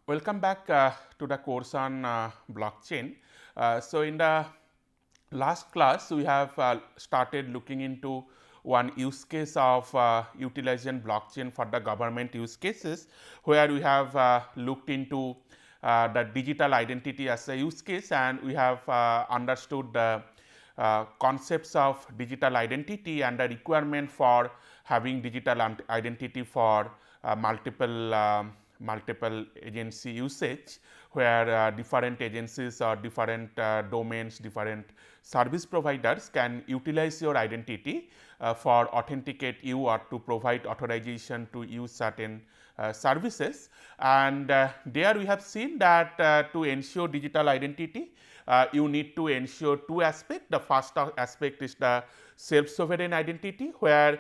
Welcome back to the course on blockchain. So, in the last class, we have started looking into one use case of utilizing blockchain for the government use cases, where we have looked into the digital identity as a use case, and we have understood the concepts of digital identity and the requirement for having digital identity for multiple agency usage, where different agencies or different domains, different service providers can utilize your identity for authenticate you or to provide authorization to use certain services. And there we have seen that to ensure digital identity, you need to ensure two aspects. The first aspect is the self sovereign identity, where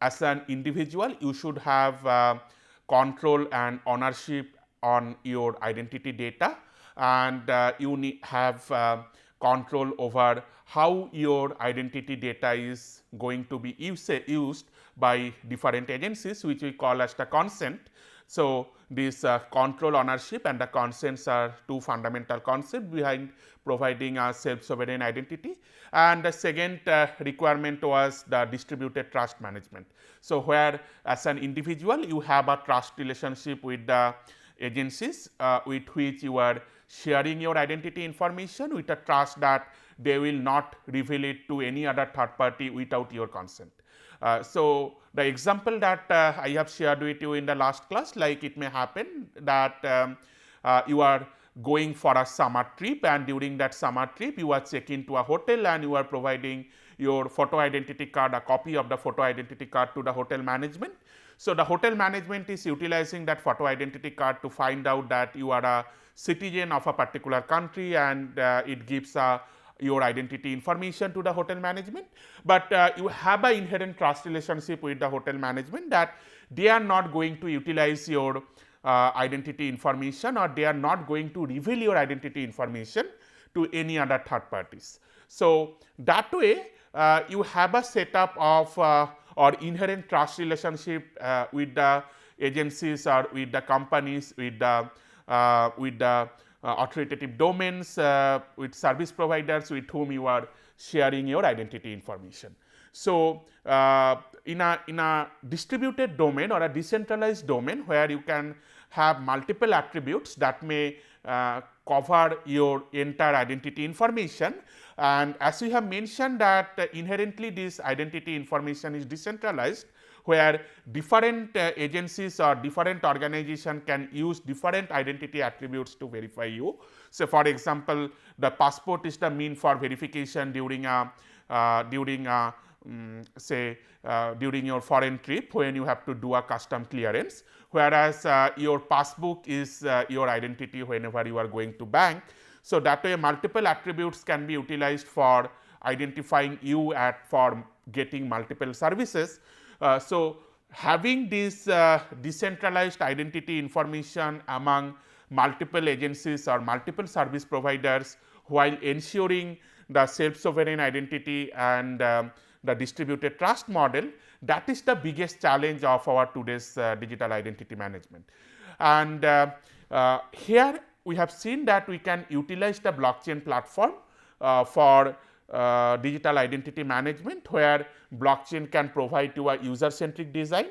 as an individual you should have control and ownership on your identity data, and you have control over how your identity data is going to be used by different agencies, which we call as the consent. So, this control, ownership and the consents are two fundamental concepts behind providing a self sovereign identity. And the second requirement was the distributed trust management. So, where as an individual you have a trust relationship with the agencies with which you are sharing your identity information with a trust that they will not reveal it to any other third party without your consent. So, the example that I have shared with you in the last class, like it may happen that you are going for a summer trip, and during that summer trip you are checking to a hotel and you are providing your photo identity card, a copy of the photo identity card to the hotel management. So, the hotel management is utilizing that photo identity card to find out that you are a citizen of a particular country, and it gives your identity information to the hotel management, but you have an inherent trust relationship with the hotel management that they are not going to utilize your identity information, or they are not going to reveal your identity information to any other third parties. So, that way you have a setup of or inherent trust relationship with the agencies or with the companies, with the authoritative domains, with service providers with whom you are sharing your identity information. So, in a distributed domain or a decentralized domain, where you can have multiple attributes that may cover your entire identity information, and as we have mentioned that inherently this identity information is decentralized, where different agencies or different organization can use different identity attributes to verify you. So, for example, the passport is the mean for verification during during your foreign trip, when you have to do a custom clearance, whereas your passbook is your identity whenever you are going to bank. So, that way multiple attributes can be utilized for identifying you for getting multiple services. So, having this decentralized identity information among multiple agencies or multiple service providers, while ensuring the self sovereign identity and the distributed trust model, that is the biggest challenge of our today's digital identity management. And here we have seen that we can utilize the blockchain platform for digital identity management, where blockchain can provide you a user centric design.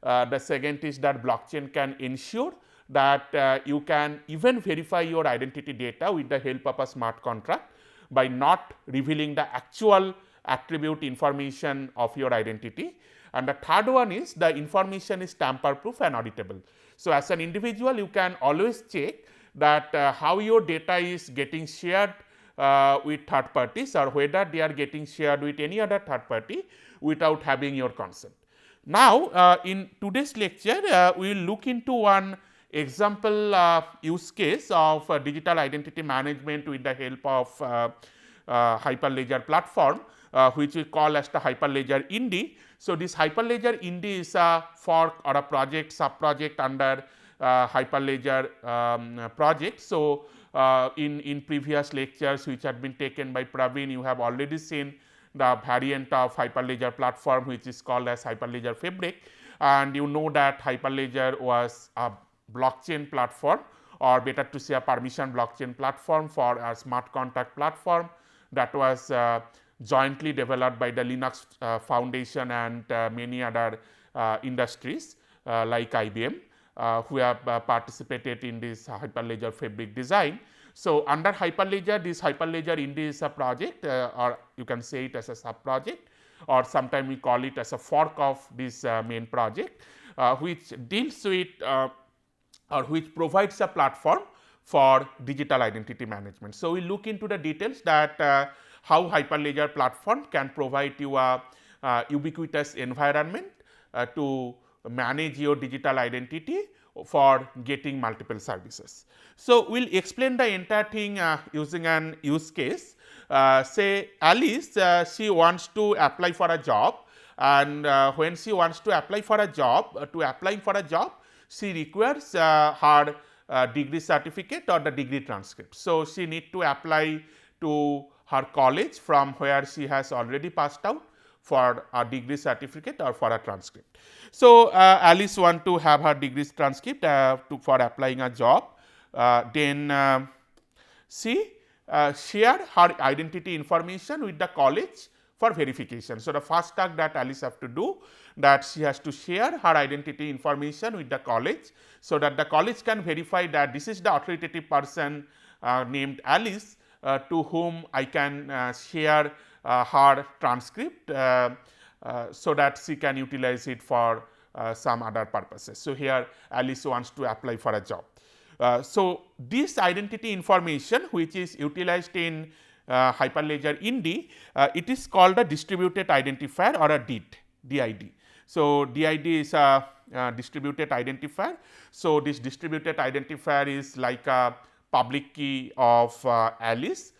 The second is that blockchain can ensure that you can even verify your identity data with the help of a smart contract by not revealing the actual attribute information of your identity. And the third one is the information is tamper proof and auditable. So, as an individual you can always check that how your data is getting shared with third parties, or whether they are getting shared with any other third party without having your consent. Now, in today's lecture we will look into one example use case of digital identity management with the help of Hyperledger platform, which we call as the Hyperledger Indy. So, this Hyperledger Indy is a fork or a project, sub project under Hyperledger project. So, in previous lectures which had been taken by Praveen, you have already seen the variant of Hyperledger platform, which is called as Hyperledger Fabric, and you know that Hyperledger was a blockchain platform, or better to say a permission blockchain platform for a smart contract platform that was jointly developed by the Linux Foundation and many other industries like IBM who have participated in this Hyperledger fabric design. So, under Hyperledger, this Hyperledger Indy is a project or you can say it as a sub project, or sometimes we call it as a fork of this main project, which deals with or which provides a platform for digital identity management. So, we look into the details that how Hyperledger platform can provide you a ubiquitous environment to manage your digital identity for getting multiple services. So, we will explain the entire thing using an use case. Say Alice, she wants to apply for a job, and when she wants to apply for a job, she requires her degree certificate or the degree transcript. So, she need to apply to her college from where she has already passed out for a degree certificate or for a transcript. So, Alice want to have her degree transcript for applying a job. Then she share her identity information with the college for verification. So, the first task that Alice have to do, that she has to share her identity information with the college, so that the college can verify that this is the authoritative person named Alice to whom I can share her transcript so that she can utilize it for some other purposes. So, here Alice wants to apply for a job. So, this identity information which is utilized in Hyperledger Indy, it is called a distributed identifier or a DID. So, DID is a distributed identifier. So, this distributed identifier is like a public key of Alice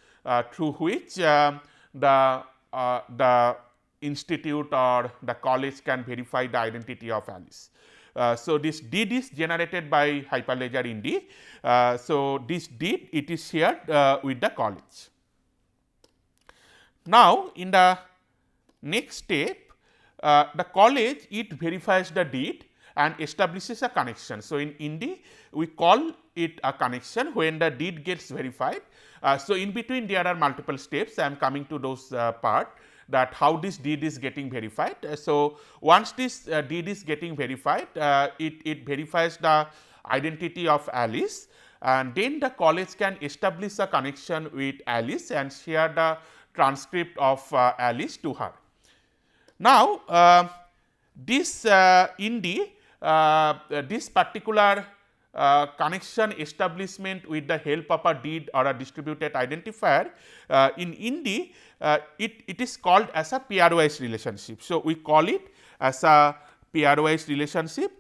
through which the institute or the college can verify the identity of Alice. So, this DID is generated by Hyperledger Indy. So, this DID it is shared with the college. Now, in the next step, the college it verifies the DID and establishes a connection. So, in Indy we call it a connection when the DID gets verified. So, in between there are multiple steps. I am coming to those part, that how this DID is getting verified. So, once this DID is getting verified, it verifies the identity of Alice, and then the college can establish a connection with Alice and share the transcript of Alice to her. Now, this Indy, this particular connection establishment with the help of a DID or a distributed identifier in Indy, it is called as a pairwise relationship. So, we call it as a pairwise relationship,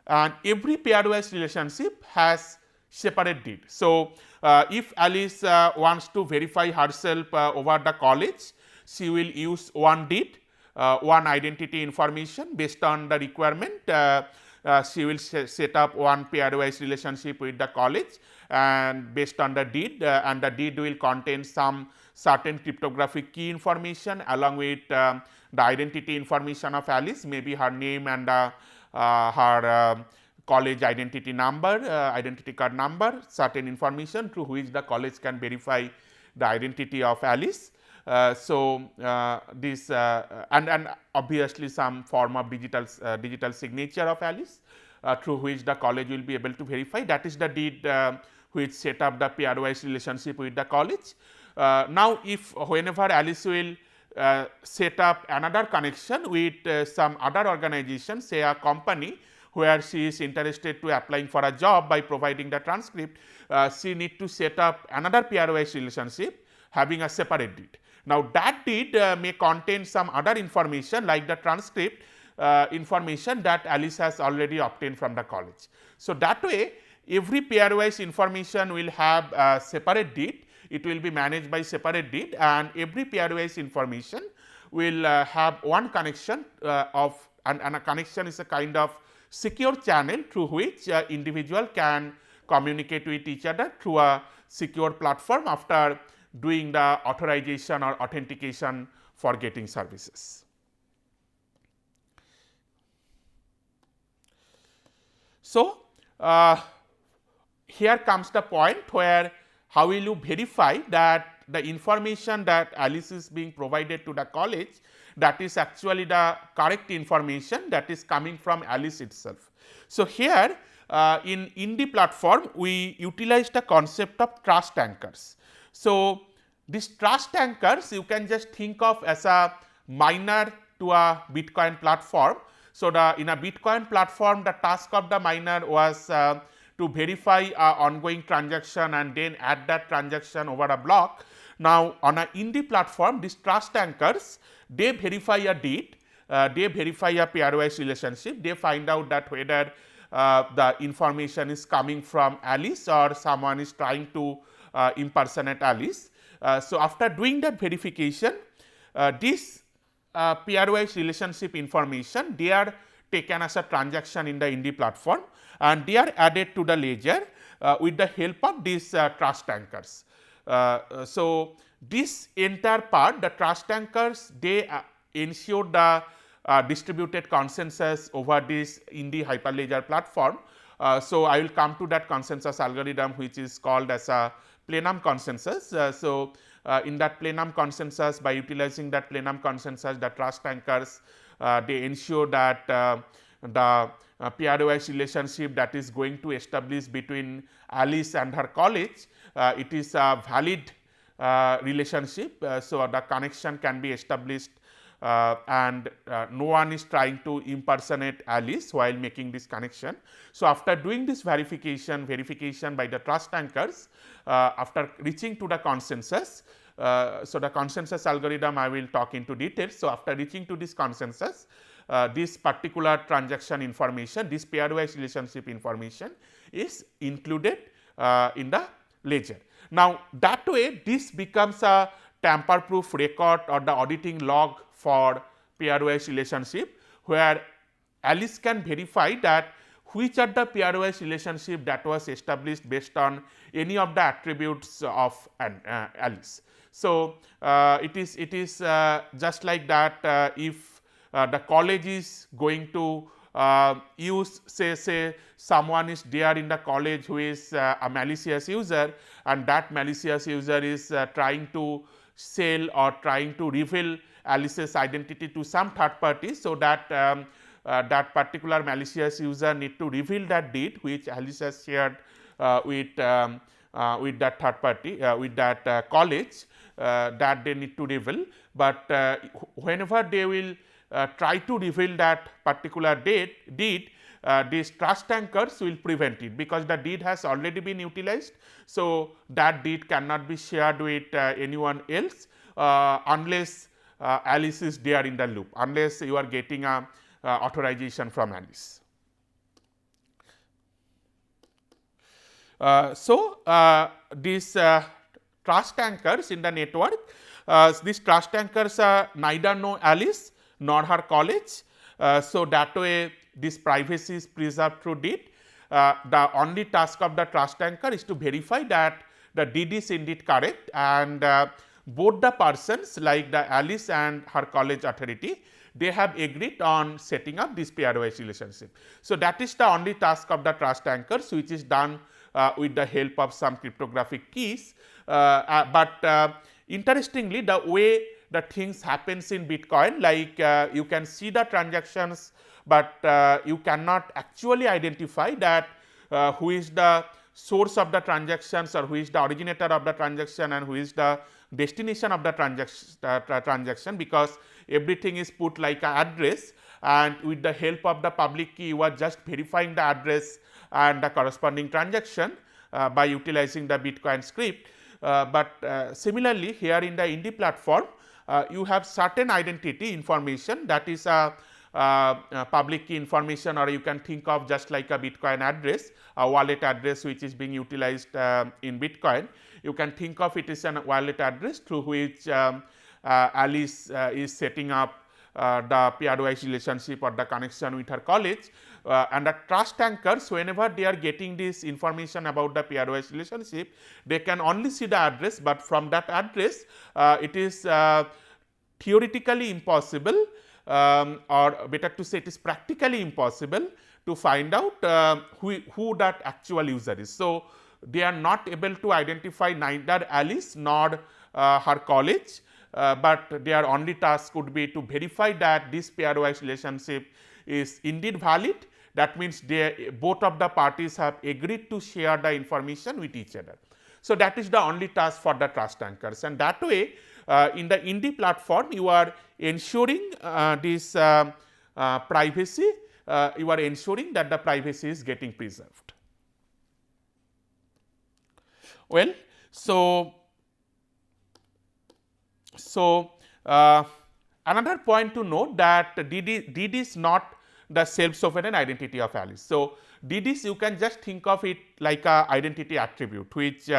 and every pairwise relationship has separate DID. So, if Alice wants to verify herself over the college, she will use one DID, one identity information based on the requirement. She will set up one pairwise relationship with the college, and based on the DID, and the DID will contain some certain cryptographic key information along with the identity information of Alice, maybe her name and her college identity number, identity card number, certain information through which the college can verify the identity of Alice. This and obviously some form of digital signature of Alice through which the college will be able to verify. That is the DID which set up the pairwise relationship with the college. Now, if whenever Alice will set up another connection with some other organization, say a company where she is interested to applying for a job by providing the transcript, she need to set up another pairwise relationship having a separate DID. Now, that DID may contain some other information like the transcript information that Alice has already obtained from the college. So, that way every pairwise information will have a separate DID, it will be managed by separate DID, and every pairwise information will have one connection and a connection is a kind of secure channel through which individual can communicate with each other through a secure platform after doing the authorization or authentication for getting services. So, here comes the point where how will you verify that the information that Alice is being provided to the college, that is actually the correct information that is coming from Alice itself. So, here in Indy platform we utilize the concept of trust anchors. So, these trust anchors you can just think of as a miner to a Bitcoin platform. So, in a Bitcoin platform the task of the miner was to verify a ongoing transaction and then add that transaction over a block. Now, on a Indy platform these trust anchors, they verify a deed, they verify a pairwise relationship, they find out that whether the information is coming from Alice or someone is trying to impersonate Alice. So, after doing that verification, this pairwise relationship information, they are taken as a transaction in the Indy platform and they are added to the ledger with the help of these trust anchors. So, this entire part, the trust anchors, they ensure the distributed consensus over this Indy Hyperledger platform. So, I will come to that consensus algorithm which is called as a plenum consensus. In that plenum consensus, by utilizing that plenum consensus, the trust anchors they ensure that the pairwise relationship that is going to establish between Alice and her college, it is a valid relationship. So, the connection can be established and no one is trying to impersonate Alice while making this connection. So, after doing this verification by the trust anchors, after reaching to the consensus, so the consensus algorithm I will talk into details. So, after reaching to this consensus, this particular transaction information, this pairwise relationship information is included in the ledger. Now, that way this becomes a tamper proof record or the auditing log for pairwise relationship, where Alice can verify that which are the pairwise relationship that was established based on any of the attributes of Alice. So, it is just like that if the college is going to use say someone is there in the college who is a malicious user and that malicious user is trying to sell or trying to reveal Alice's identity to some third party. So, that that particular malicious user need to reveal that deed which Alice has shared with that third party with that college that they need to reveal, but whenever they will try to reveal that particular deed, these trust anchors will prevent it because the deed has already been utilized. So, that deed cannot be shared with anyone else unless Alice is there in the loop, unless you are getting a authorization from Alice. These trust anchors in the network, these trust anchors neither know Alice nor her college. So, that way this privacy is preserved through deed. The only task of the trust anchor is to verify that the deed is indeed correct and both the persons like the Alice and her college authority, they have agreed on setting up this pairwise relationship. So, that is the only task of the trust anchors which is done with the help of some cryptographic keys. But interestingly, the way the things happens in Bitcoin, like you can see the transactions, but you cannot actually identify that who is the source of the transactions or who is the originator of the transaction and who is the destination of the transaction, because everything is put like an address, and with the help of the public key you are just verifying the address and the corresponding transaction by utilizing the Bitcoin script. But similarly, here in the Indy platform, you have certain identity information that is a public key information, or you can think of just like a Bitcoin address, a wallet address which is being utilized in Bitcoin. You can think of it as a wallet address through which Alice is setting up the pairwise relationship or the connection with her college, and the trust anchors, whenever they are getting this information about the pairwise relationship, they can only see the address, but from that address it is theoretically impossible, or better to say it is practically impossible to find out who that actual user is. So, they are not able to identify neither Alice nor her college, but their only task could be to verify that this pairwise relationship is indeed valid. That means both of the parties have agreed to share the information with each other. So, that is the only task for the trust anchors, and that way in the Indy platform you are ensuring this privacy, you are ensuring that the privacy is getting preserved. Well, so another point to note that DD is not the self-sovereign identity of Alice. So, DDs you can just think of it like a identity attribute which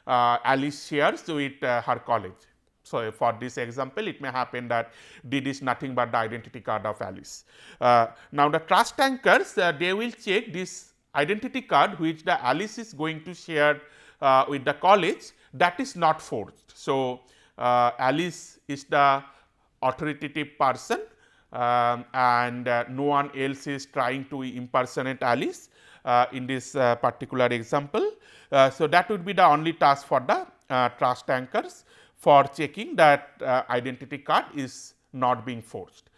Alice shares with her college. So, for this example it may happen that DD is nothing but the identity card of Alice. Now, the trust anchors they will check this identity card which the Alice is going to share with the college, that is not forged. So, Alice is the authoritative person and no one else is trying to impersonate Alice in this particular example. So, that would be the only task for the trust anchors for checking that identity card is not being forged.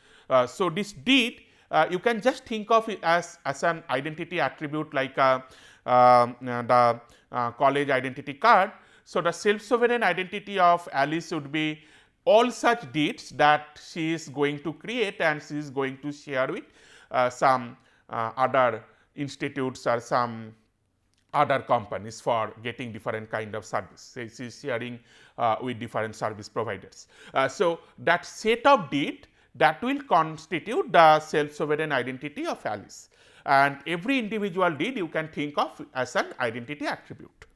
So, this deed you can just think of it as an identity attribute like the college identity card. So, the self-sovereign identity of Alice would be all such deeds that she is going to create and she is going to share with some other institutes or some other companies for getting different kind of service. So, she is sharing with different service providers. So, that set of deed that will constitute the self-sovereign identity of Alice, and every individual deed you can think of as an identity attribute.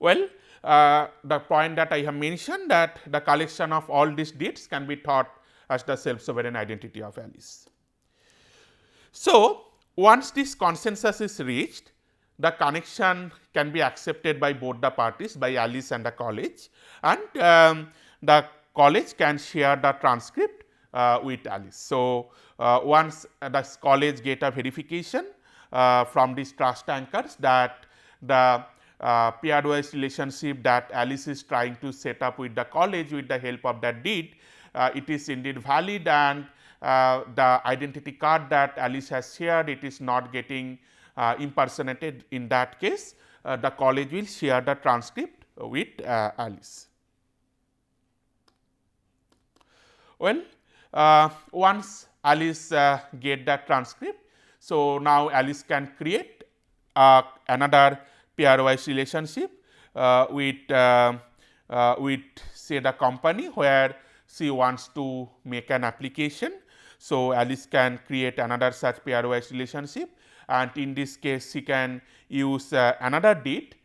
Well, the point that I have mentioned that the collection of all these deeds can be thought as the self-sovereign identity of Alice. So, once this consensus is reached, the connection can be accepted by both the parties, by Alice and the college, and the college can share the transcript with Alice. So, once the college get a verification from these trust anchors that the pairwise relationship that Alice is trying to set up with the college with the help of that deed, it is indeed valid, and the identity card that Alice has shared, it is not getting impersonated. In that case, the college will share the transcript with Alice. Well, once Alice get that transcript, so now Alice can create another pairwise relationship with say the company where she wants to make an application. So, Alice can create another such pairwise relationship, and in this case she can use another deed,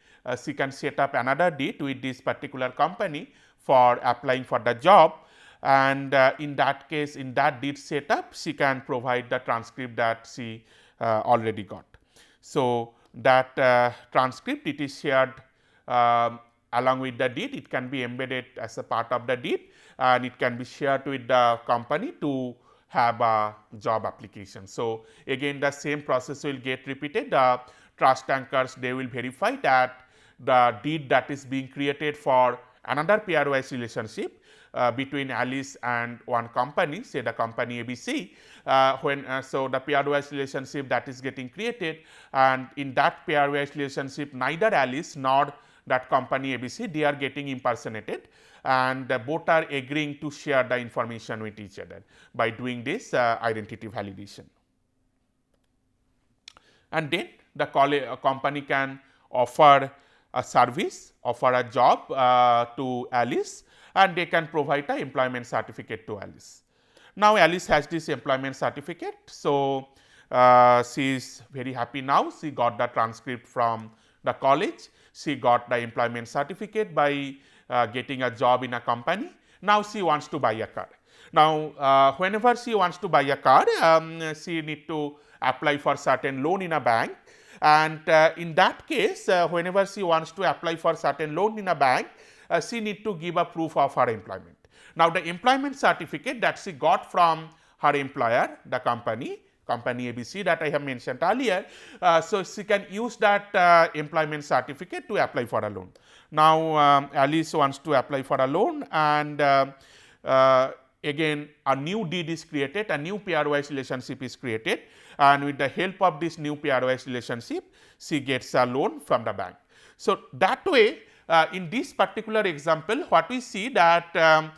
she can set up another deed with this particular company for applying for the job, and in that case in that deed setup she can provide the transcript that she already got. So, that transcript it is shared along with the deed, it can be embedded as a part of the deed and it can be shared with the company to have a job application. So, again the same process will get repeated. The trust anchors they will verify that the deed that is being created for another pairwise relationship between Alice and one company, say the company ABC, so the pairwise relationship that is getting created, and in that pairwise relationship neither Alice nor that company ABC they are getting impersonated, and both are agreeing to share the information with each other by doing this identity validation. And then the company can offer a service, offer a job to Alice, and they can provide an employment certificate to Alice. Now, Alice has this employment certificate. So, she is very happy now, she got the transcript from the college, she got the employment certificate by getting a job in a company. Now, she wants to buy a car. Now, whenever she wants to buy a car, she need to apply for certain loan in a bank, and in that case whenever she wants to apply for certain loan in a bank, she need to give a proof of her employment. Now, the employment certificate that she got from her employer, the company ABC that I have mentioned earlier. So she can use that employment certificate to apply for a loan. Now Alice wants to apply for a loan, and again a new deed is created, a new pairwise relationship is created, and with the help of this new pairwise relationship she gets a loan from the bank. So that way in this particular example what we see that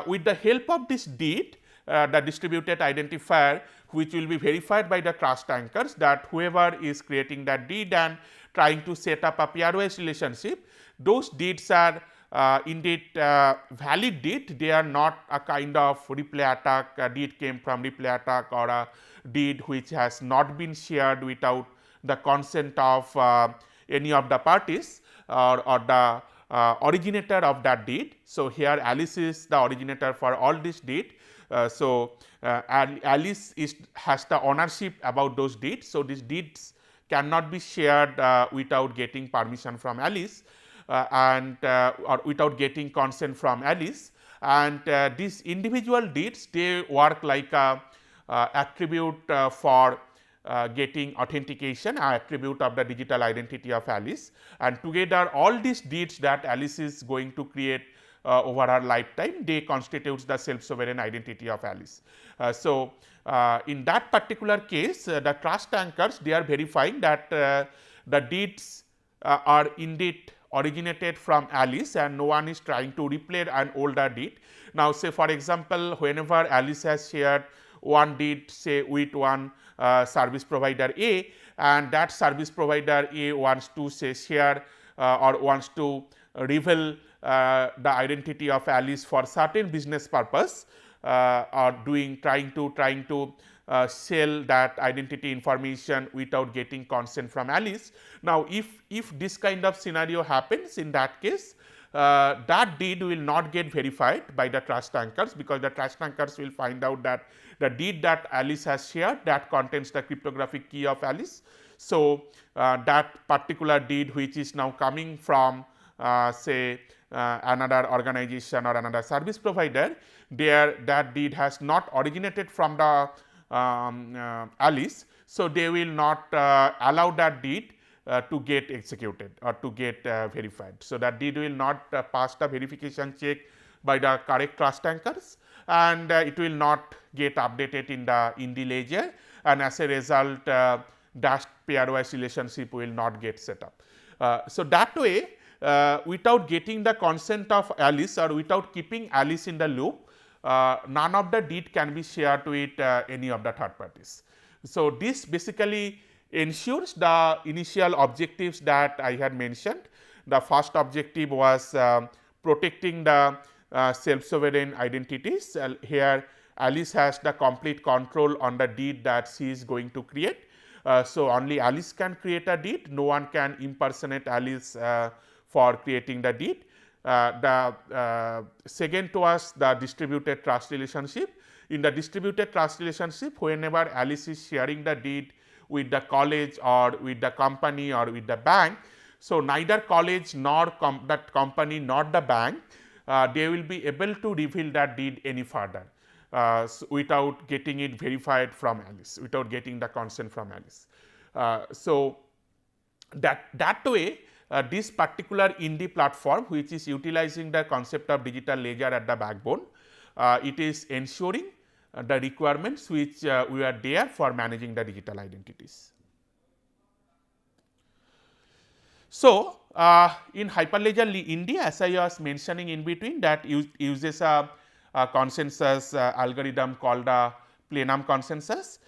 with the help of this deed, the distributed identifier which will be verified by the trust anchors, that whoever is creating that deed and trying to set up a pairwise relationship, those deeds are indeed valid deed. They are not a kind of replay attack, a deed came from replay attack, or a deed which has not been shared without the consent of any of the parties or the originator of that deed. So here Alice is the originator for all this deed. Alice has the ownership about those deeds. So these deeds cannot be shared without getting permission from Alice or without getting consent from Alice. And these individual deeds, they work like a attribute for getting authentication, an attribute of the digital identity of Alice, and together all these deeds that Alice is going to create over her lifetime, they constitutes the self-sovereign identity of Alice. In that particular case, the trust anchors, they are verifying that the deeds are indeed originated from Alice and no one is trying to replay an older deed. Now say for example, whenever Alice has shared one deed say with one service provider A, and that service provider A wants to say share or wants to reveal the identity of Alice for certain business purpose, or trying to sell that identity information without getting consent from Alice. Now if this kind of scenario happens, in that case that deed will not get verified by the trust anchors, because the trust anchors will find out that the deed that Alice has shared, that contains the cryptographic key of Alice. So that particular deed which is now coming from say another organization or another service provider, that deed has not originated from the Alice. So they will not allow that deed to get executed or to get verified. So that deed will not pass the verification check by the correct trust anchors, and it will not get updated in the Indy ledger, and as a result that pairwise relationship will not get set up. So that way without getting the consent of Alice or without keeping Alice in the loop, none of the deed can be shared with any of the third parties. So this basically ensures the initial objectives that I had mentioned. The first objective was protecting the self-sovereign identities. Here Alice has the complete control on the deed that she is going to create. So only Alice can create a deed, no one can impersonate Alice for creating the deed. The second was the distributed trust relationship. In the distributed trust relationship, whenever Alice is sharing the deed with the college or with the company or with the bank, so neither college nor that company nor the bank, they will be able to reveal that deed any further without getting it verified from Alice, without getting the consent from Alice. So that way this particular Indy platform, which is utilizing the concept of digital ledger at the backbone, it is ensuring the requirements which we are there for managing the digital identities. So in Hyperledger Indy, as I was mentioning in between, that uses a consensus algorithm called a plenum consensus.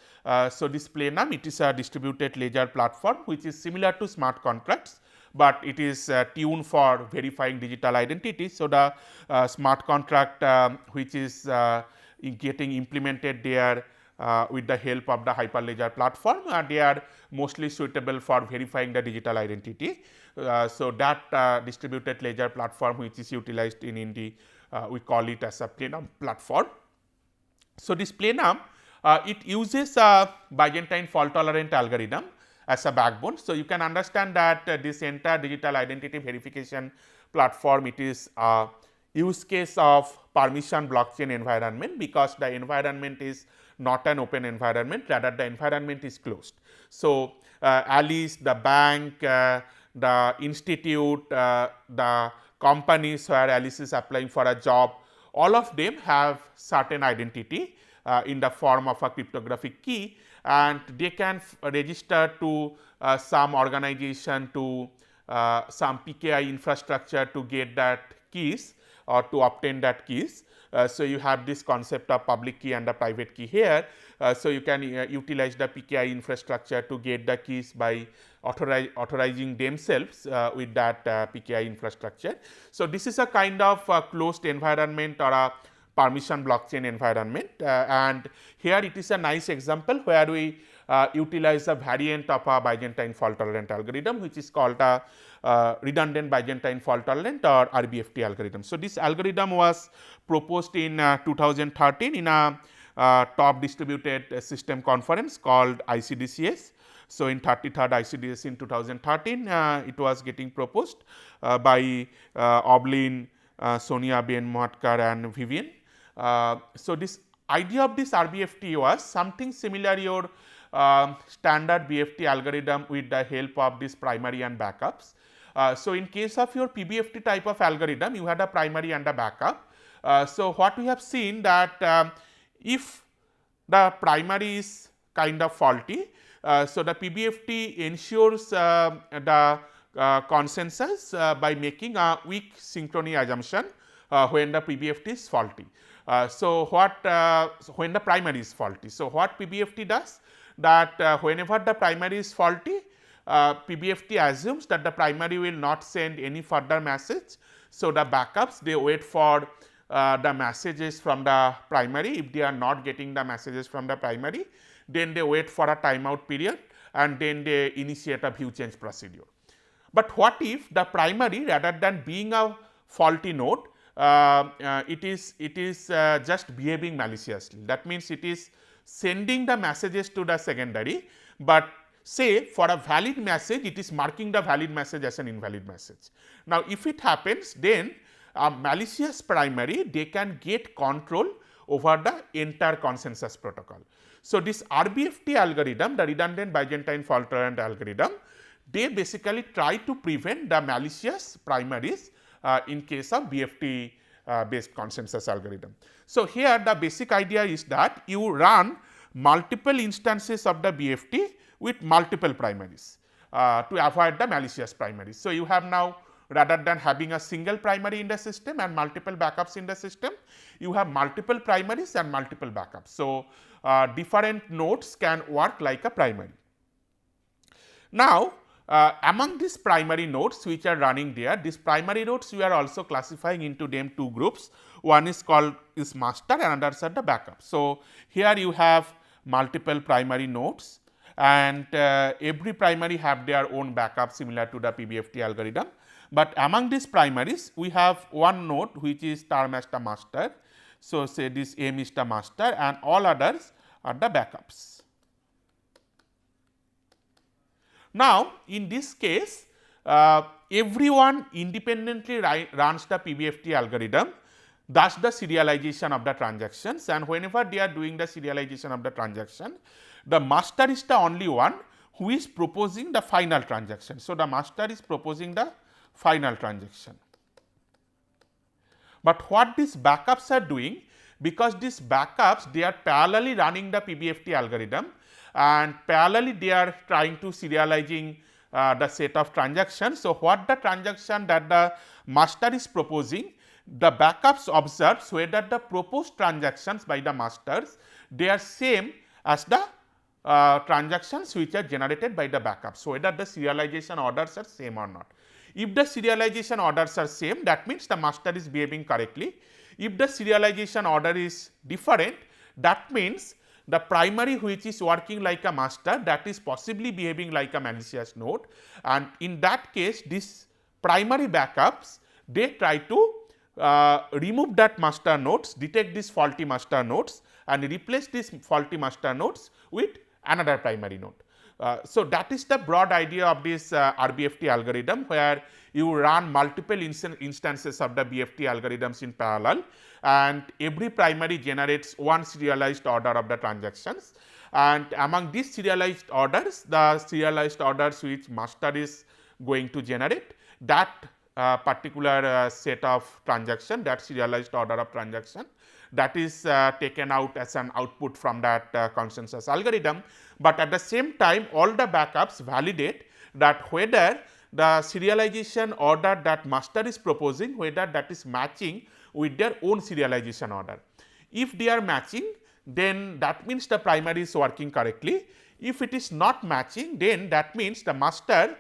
So this plenum, it is a distributed ledger platform which is similar to smart contracts, but it is tuned for verifying digital identities. So the smart contract which is getting implemented there with the help of the Hyperledger platform, they are mostly suitable for verifying the digital identity. So that distributed ledger platform which is utilized in Indy, we call it as a plenum platform. So this plenum, it uses a Byzantine fault tolerant algorithm as a backbone. So you can understand that this entire digital identity verification platform, it is a use case of permission blockchain environment, because the environment is not an open environment, rather the environment is closed. So, Alice, the bank, the institute, the companies where Alice is applying for a job, all of them have certain identity in the form of a cryptographic key, and they can register to some organization, to some PKI infrastructure to get that keys or to obtain that keys. So, you have this concept of public key and the private key here. So, you can utilize the PKI infrastructure to get the keys by authorizing themselves with that PKI infrastructure. So, this is a kind of closed environment or a permission blockchain environment, and here it is a nice example where we utilize a variant of a Byzantine fault tolerant algorithm, which is called a redundant Byzantine fault tolerant or RBFD algorithm. So, this algorithm was proposed in 2013 in a top distributed system conference called ICDCS. So, in 33rd ICDCS in 2013, it was getting proposed by Oblin, Sonia Ben-Mohatkar and Vivian. So, this idea of this RBFD was something similar your standard BFT algorithm with the help of this primary and backups. So, in case of your PBFT type of algorithm, you had a primary and a backup. So, what we have seen that if the primary is kind of faulty, so the PBFT ensures the consensus by making a weak synchrony assumption when the PBFT is faulty. So, when the primary is faulty. So, what PBFT does that whenever the primary is faulty, PBFT assumes that the primary will not send any further message. So, the backups they wait for the messages from the primary. If they are not getting the messages from the primary, then they wait for a timeout period and then they initiate a view change procedure. But what if the primary, rather than being a faulty node, it is just behaving maliciously. That means, it is sending the messages to the secondary, but say for a valid message it is marking the valid message as an invalid message. Now, if it happens, then a malicious primary they can get control over the entire consensus protocol. So, this RBFT algorithm, the redundant Byzantine fault tolerant algorithm, they basically try to prevent the malicious primaries in case of BFT based consensus algorithm. So, here the basic idea is that you run multiple instances of the BFT with multiple primaries to avoid the malicious primaries. So, you have now, rather than having a single primary in the system and multiple backups in the system, you have multiple primaries and multiple backups. So, different nodes can work like a primary. Now, among these primary nodes which are running there, these primary nodes we are also classifying into them two groups. One is called is master and others are the backup. So, here you have multiple primary nodes and every primary have their own backup similar to the PBFT algorithm. But among these primaries we have one node which is termed as the master. So, say this M is the master and all others are the backups. Now, in this case everyone independently runs the PBFT algorithm, thus the serialization of the transactions, and whenever they are doing the serialization of the transaction, the master is the only one who is proposing the final transaction. So, the master is proposing the final transaction. But what these backups are doing, because these backups they are parallelly running the PBFT algorithm and parallelly they are trying to serializing the set of transactions. So, what the transaction that the master is proposing, the backups observes whether the proposed transactions by the masters they are same as the transactions which are generated by the backups. So, whether the serialization orders are same or not. If the serialization orders are same, that means the master is behaving correctly. If the serialization order is different, that means the primary which is working like a master, that is possibly behaving like a malicious node, and in that case this primary backups they try to remove that master nodes, detect these faulty master nodes and replace these faulty master nodes with another primary node. So, that is the broad idea of this RBFT algorithm, where you run multiple instances of the BFT algorithms in parallel and every primary generates one serialized order of the transactions, and among these serialized orders, the serialized orders which master is going to generate, that particular set of transaction, that serialized order of transaction, that is taken out as an output from that consensus algorithm. But at the same time, all the backups validate that whether the serialization order that master is proposing, whether that is matching with their own serialization order. If they are matching, then that means the primary is working correctly. If it is not matching, then that means the master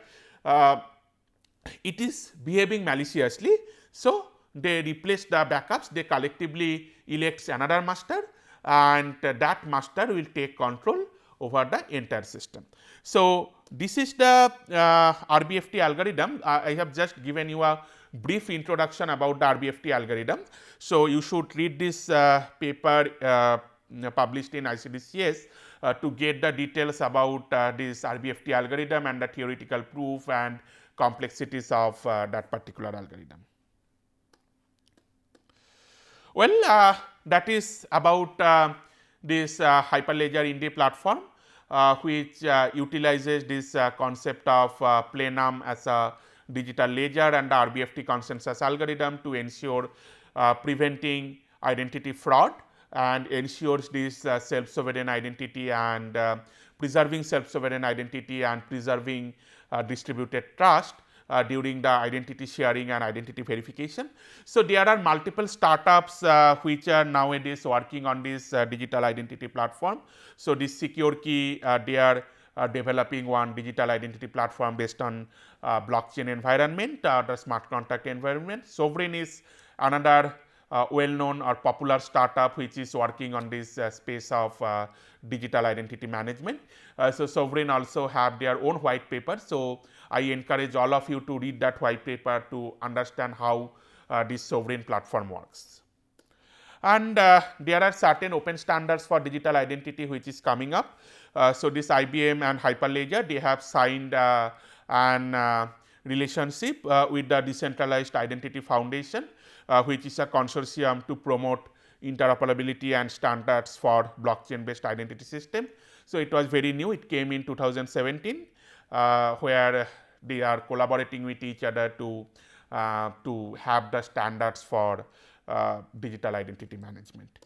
it is behaving maliciously. So, they replace the backups, they collectively elect another master, and that master will take control over the entire system. So, this is the RBFD algorithm. I have just given you a brief introduction about the RBFD algorithm. So, you should read this paper published in ICD-CS to get the details about this RBFD algorithm and the theoretical proof and complexities of that particular algorithm. Well, that is about this Hyperledger Indy platform, which utilizes this concept of plenum as a digital ledger and the RBFD consensus algorithm to ensure preventing identity fraud and ensures this self-sovereign identity and preserving self-sovereign identity and preserving distributed trust during the identity sharing and identity verification. So, there are multiple startups which are nowadays working on this digital identity platform. So, this secure key they are developing one digital identity platform based on blockchain environment, the smart contract environment. Sovereign is another well known or popular startup which is working on this space of digital identity management. So, Sovereign also have their own white paper. So, I encourage all of you to read that white paper to understand how this Sovereign platform works. And there are certain open standards for digital identity which is coming up. So, this IBM and Hyperledger, they have signed an relationship with the Decentralized Identity Foundation, which is a consortium to promote interoperability and standards for blockchain based identity system. So, it was very new, it came in 2017, where they are collaborating with each other to have the standards for digital identity management.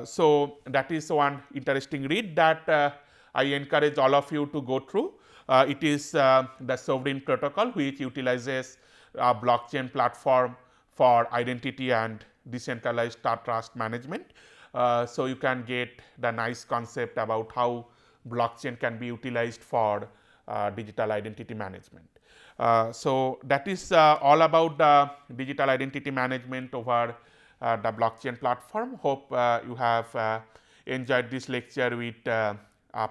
So, that is one interesting read that I encourage all of you to go through. It is the Sovereign protocol, which utilizes a blockchain platform for identity and decentralized trust management. So, you can get the nice concept about how blockchain can be utilized for digital identity management. So, that is all about the digital identity management over the blockchain platform. Hope you have enjoyed this lecture with a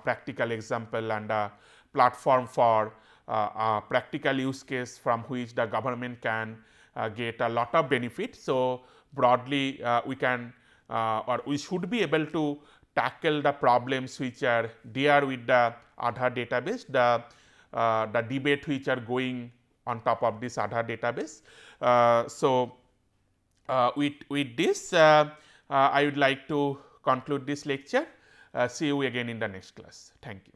practical example and a platform for a practical use case from which the government can get a lot of benefit. So, broadly we can or we should be able to tackle the problems which are there with the Aadhaar database, the debate which are going on top of this Aadhaar database. So, with this I would like to conclude this lecture. See you again in the next class. Thank you.